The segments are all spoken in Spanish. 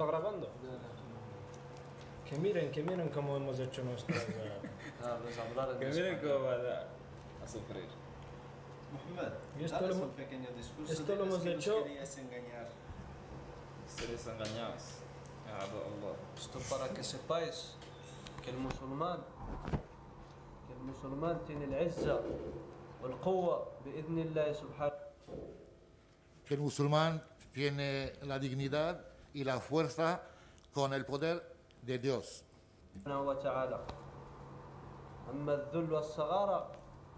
está grabando? Que miren cómo hemos hecho nuestras... Vamos a hablar en Que miren cómo van a sufrir. Mohamed, Y esto dales lo- un pequeño discurso. esto lo diles hemos que nos hecho- querías engañar. Seréis engañados. Ya Allah. Esto para que sepáis que el musulmán tiene el izza wal quwwa bi'idhnillah subhanahu Que el musulmán tiene la dignidad y la fuerza con el poder de Dios. wa ta'ala. Amma al-dhull was-saghara,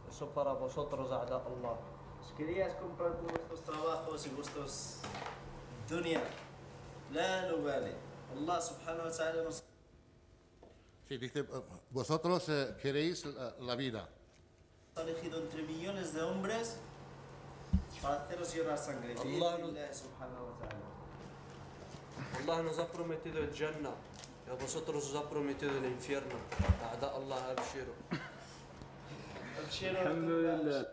eso para vosotros, a'da Allah. Os querías comprar con vuestros trabajos y vuestros dunya. La nubali. Allah subhanahu wa ta'ala nos Sí, dice, vosotros queréis la vida. ha elegido entre millones de hombres para haceros llorar sangre. Allah no- Bi'idhnillah subhanahu wa ta'ala. Allah nos ha prometido el Jannah y a vosotros os ha prometido el infierno. A'da Allah, abshiru. Alhamdulillah.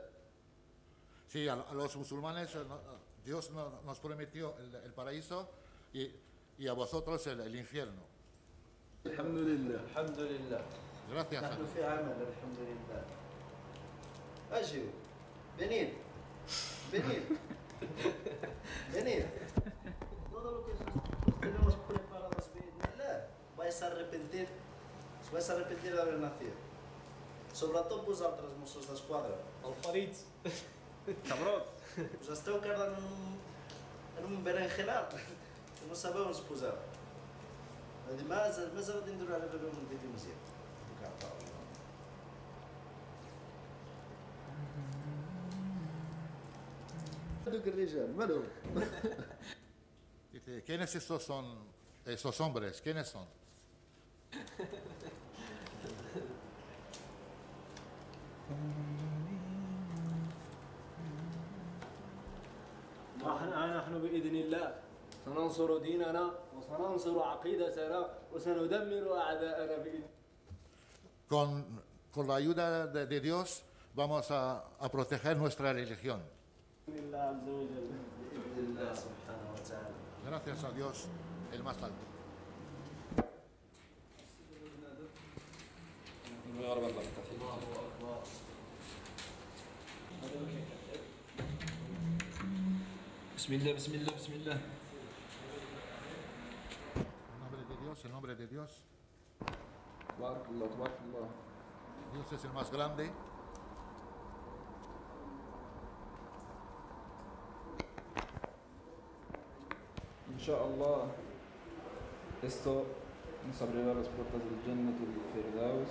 Sí, a los musulmanes Dios nos prometió el paraíso y a vosotros el infierno. Alhamdulillah. Alhamdulillah. Gracias. نحن في عمل الحمد لله. أجيو. Venid. Venid. Venid. Todo lo que tenemos preparados bi'idhnillah, vais a arrepentir. Os vais a arrepentir de haber nacido. Sobretot vosaltres, Mossos d'Esquadra. Alfarits. Cabrón. Us esteu quedant en un berenjenal que no sabeu on posar. ماذا تندروا على باب المنتدى مزيان. هذوك الرجال مالهم؟ Dice, ¿quiénes son esos hombres? ¿Quiénes son? نحن بإذن الله سننصر ديننا وسننصر عقيدتنا وسندمر أعداءنا بإذن Con la ayuda de Dios vamos a proteger nuestra religión. الله عز وجل. بإذن الله سبحانه وتعالى. Gracias a Dios, el más alto. يا رب الله يكفيك. بسم الله بسم الله بسم الله. El nombre de Dios. تبارك الله تبارك الله. Dios es el más grande. Inshallah, esto nos abrirá las puertas del Jannat al-Firdaus.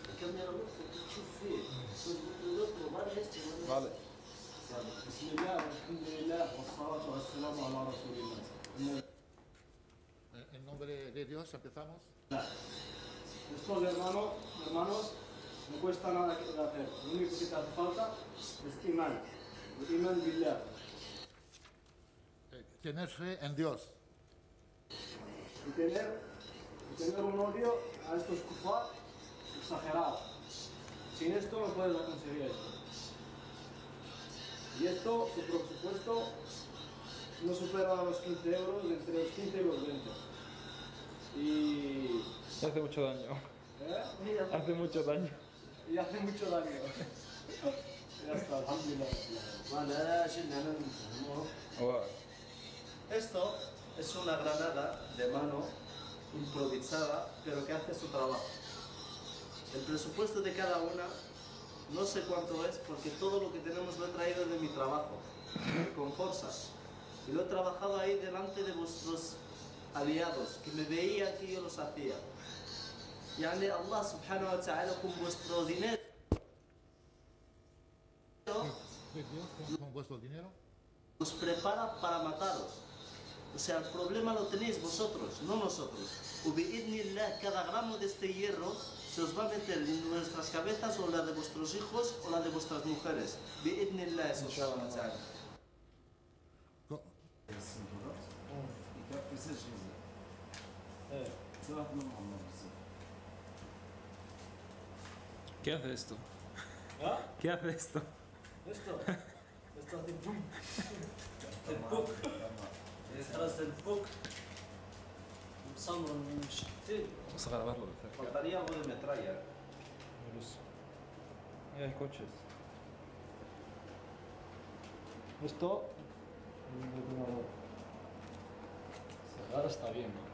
الكاميرا تشوف فيه تطلب هذا يستلم. Vale. بسم الله والحمد لله والصلاة والسلام على رسول الله. En nombre de Dios empezamos. Esto, hermanos, no cuesta nada que hacer. Lo único que te hace falta es imán. El imán billah. Tener fe en Dios. Y tener un odio a estos kufar exagerado. Sin esto no puedes conseguir esto. Y esto, su presupuesto, no supera los 15 euros, entre los 15 y los 20. Y... Hace mucho daño. ¿eh? Hace mucho daño. Y hace mucho daño. Ya está, alhamdulillah. ولا شلنا نفهمه. Wow. Esto es una granada de mano improvisada, pero que hace su trabajo. El presupuesto de cada una no sé cuánto es, porque todo lo que tenemos lo he traído de mi trabajo, con fuerza. Y lo he trabajado ahí delante de vuestros aliados, que me veían que yo los hacía. Yani Allah subhanahu wa ta'ala con vuestro dinero De Dios con vuestro dinero. os prepara para mataros. O sea, el problema lo tenéis vosotros, no nosotros. Ubi'idnillah, cada gramo de este hierro se os va a meter en nuestras cabezas, o la de vuestros hijos o la de vuestras mujeres. Bi'idnillah, subhanahu wa ta'ala. Co- ايه ¿Qué hace esto? ¿Ah? ¿Qué hace esto? Esto hace pum. El puk. Detrás del puk. Usamos un shiftil. Vamos a grabarlo de cerca. Faltaría algo de metralla. Ahí hay coches. Esto. Cerrar está bien, ¿no?